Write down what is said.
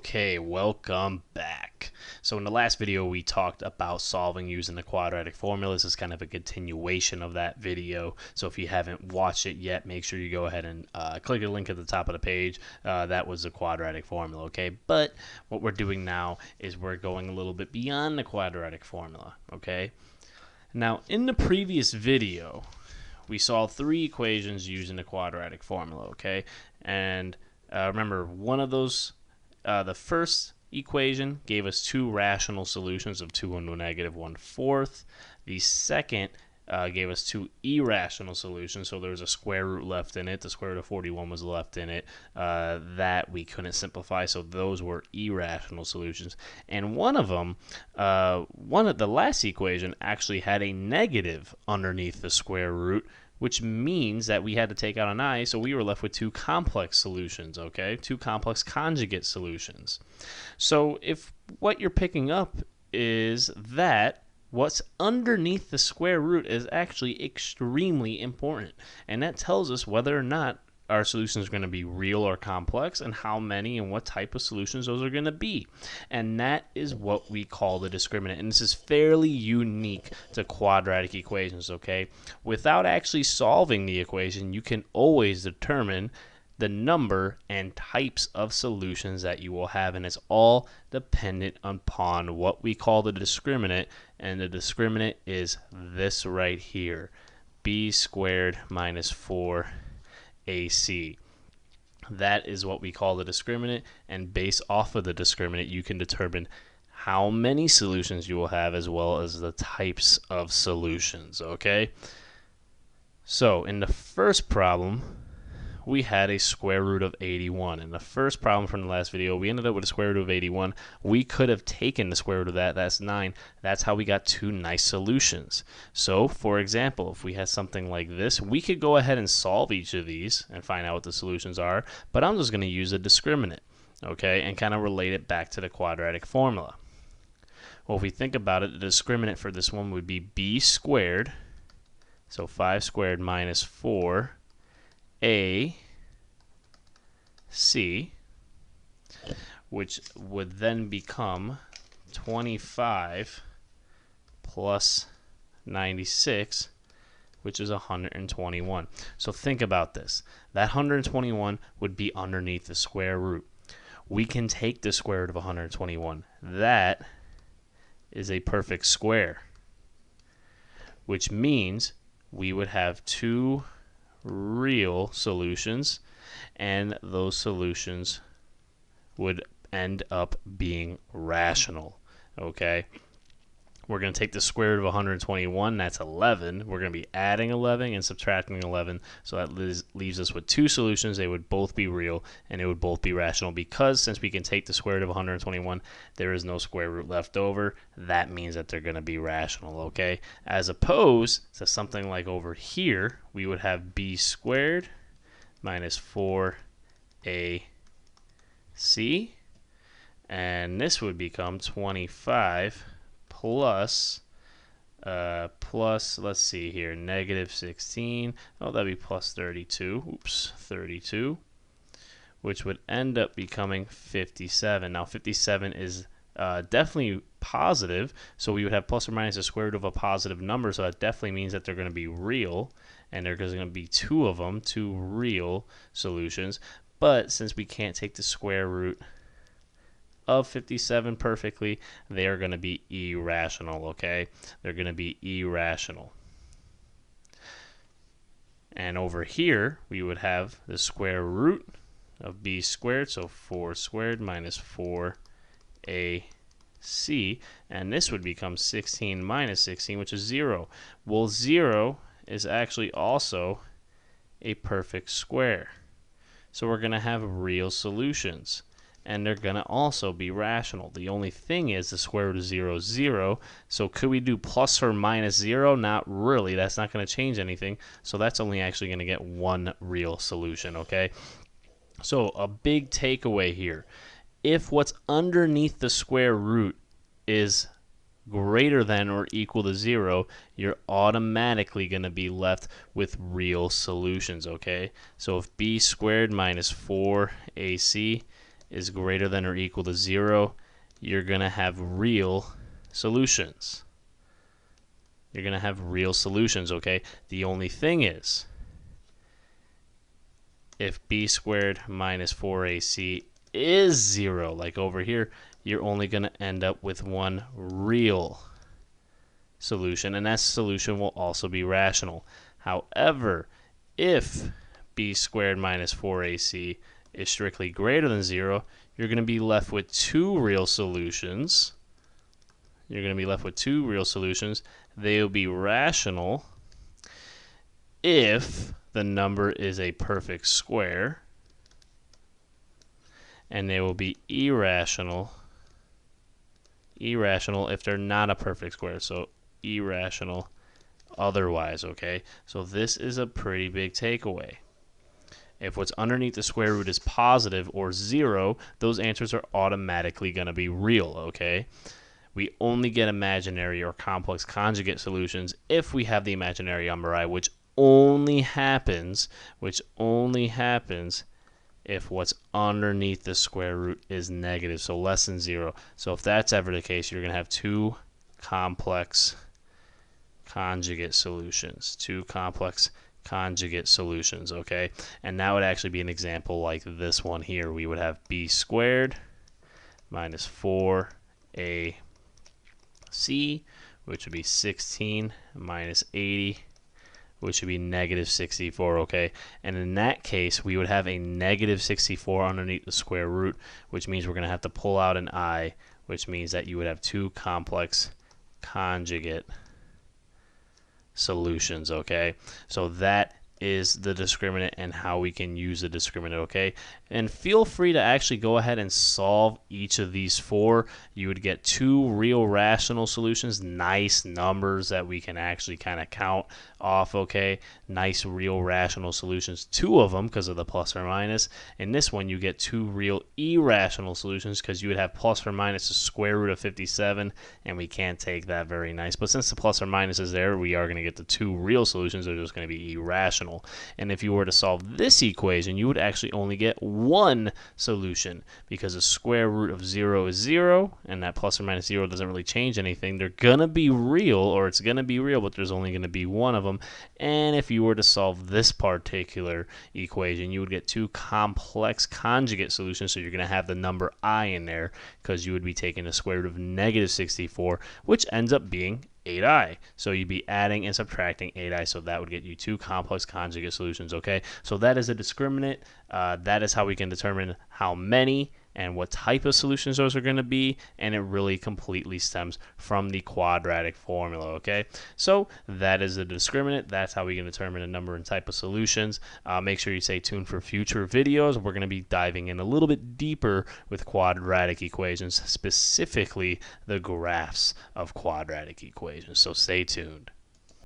Okay, welcome back. So in the last video we talked about solving using the quadratic formula. This is kind of a continuation of that video. So if you haven't watched it yet, make sure you go ahead and click the link at the top of the page. That was the quadratic formula, okay? But what we're doing now is we're going a little bit beyond the quadratic formula, okay? Now in the previous video, we saw three equations using the quadratic formula, okay? And remember, one of those the first equation gave us two rational solutions of 2 and negative 1/4. The second gave us two irrational solutions, so there was a square root left in it. The square root of 41 was left in it. That we couldn't simplify, so those were irrational solutions. And one of them, one of the last equation actually had a negative underneath the square root, which means that we had to take out an I, so we were left with two complex solutions, okay? Two complex conjugate solutions. So if what you're picking up is that what's underneath the square root is actually extremely important, and that tells us whether or not our solutions are going to be real or complex, and how many and what type of solutions those are going to be. And that is what we call the discriminant. And this is fairly unique to quadratic equations, okay? Without actually solving the equation, you can always determine the number and types of solutions that you will have, and it's all dependent upon what we call the discriminant, and the discriminant is this right here, b squared minus 4 AC. That is what we call the discriminant, and based off of the discriminant you can determine how many solutions you will have as well as the types of solutions, okay? So in the first problem we had a square root of 81. In the first problem from the last video, we ended up with a square root of 81. We could have taken the square root of that. That's 9. That's how we got two nice solutions. So, for example, if we had something like this, we could go ahead and solve each of these and find out what the solutions are, but I'm just going to use a discriminant, okay, and kind of relate it back to the quadratic formula. Well, if we think about it, the discriminant for this one would be b squared, so 5 squared minus 4 AC, which would then become 25 plus 96, which is 121. So think about this. That 121 would be underneath the square root. We can take the square root of 121. That is a perfect square, which means we would have two real solutions, and those solutions would end up being rational, okay? We're going to take the square root of 121, that's 11. We're going to be adding 11 and subtracting 11, so that leaves us with two solutions. They would both be real, and they would both be rational, because since we can take the square root of 121, there is no square root left over. That means that they're going to be rational, okay? As opposed to something like over here, we would have b squared minus 4ac, and this would become 25 plus, let's see here, negative 16. Oh, that'd be plus 32. Oops, 32, which would end up becoming 57. Now, 57 is definitely positive, so we would have plus or minus the square root of a positive number, so that definitely means that they're going to be real, and there's going to be two of them, two real solutions. But since we can't take the square root of 57 perfectly, they are going to be irrational, okay? They're going to be irrational. And over here, we would have the square root of b squared, so 4 squared minus 4ac, and this would become 16 minus 16, which is 0. Well, 0 is actually also a perfect square. So we're going to have real solutions, and they're going to also be rational. The only thing is the square root of 0 is 0. So could we do plus or minus 0? Not really. That's not going to change anything. So that's only actually going to get one real solution, okay? So a big takeaway here. If what's underneath the square root is greater than or equal to 0, you're automatically going to be left with real solutions, okay? So if b squared minus 4ac is greater than or equal to 0, you're going to have real solutions. You're going to have real solutions, okay? The only thing is, if b squared minus 4ac is 0, like over here, you're only going to end up with one real solution, and that solution will also be rational. However, if b squared minus 4ac is strictly greater than 0, you're going to be left with two real solutions. You're going to be left with two real solutions. They will be rational if the number is a perfect square, and they will be irrational if they're not a perfect square. So irrational otherwise, okay? So this is a pretty big takeaway. If what's underneath the square root is positive or 0, those answers are automatically going to be real, okay? We only get imaginary or complex conjugate solutions if we have the imaginary number I, which only happens if what's underneath the square root is negative, so less than 0. So if that's ever the case, you're going to have two complex conjugate solutions. Okay? And that would actually be an example like this one here. We would have b squared minus 4ac, which would be 16 minus 80, which would be negative 64, okay? And in that case, we would have a negative 64 underneath the square root, which means we're going to have to pull out an I, which means that you would have two complex conjugate solutions, okay? So that is the discriminant and how we can use the discriminant, okay? And feel free to actually go ahead and solve each of these four. You would get two real rational solutions, nice numbers that we can actually kind of count off, okay? Nice real rational solutions, two of them because of the plus or minus. In this one, you get two real irrational solutions because you would have plus or minus the square root of 57, and we can't take that very nice. But since the plus or minus is there, we are going to get the two real solutions. They're just going to be irrational. And if you were to solve this equation, you would actually only get one solution because the square root of 0 is 0, and that plus or minus 0 doesn't really change anything. They're going to be real, or it's going to be real, but there's only going to be one of them. And if you were to solve this particular equation, you would get two complex conjugate solutions, so you're going to have the number I in there because you would be taking the square root of negative 64, which ends up being 8i. So you'd be adding and subtracting 8i, so that would get you two complex conjugate solutions, okay? So that is a discriminant. That is how we can determine how many and what type of solutions those are going to be, and it really completely stems from the quadratic formula, okay? So that is the discriminant. That's how we can determine a number and type of solutions. Make sure you stay tuned for future videos. We're going to be diving in a little bit deeper with quadratic equations, specifically the graphs of quadratic equations. So stay tuned.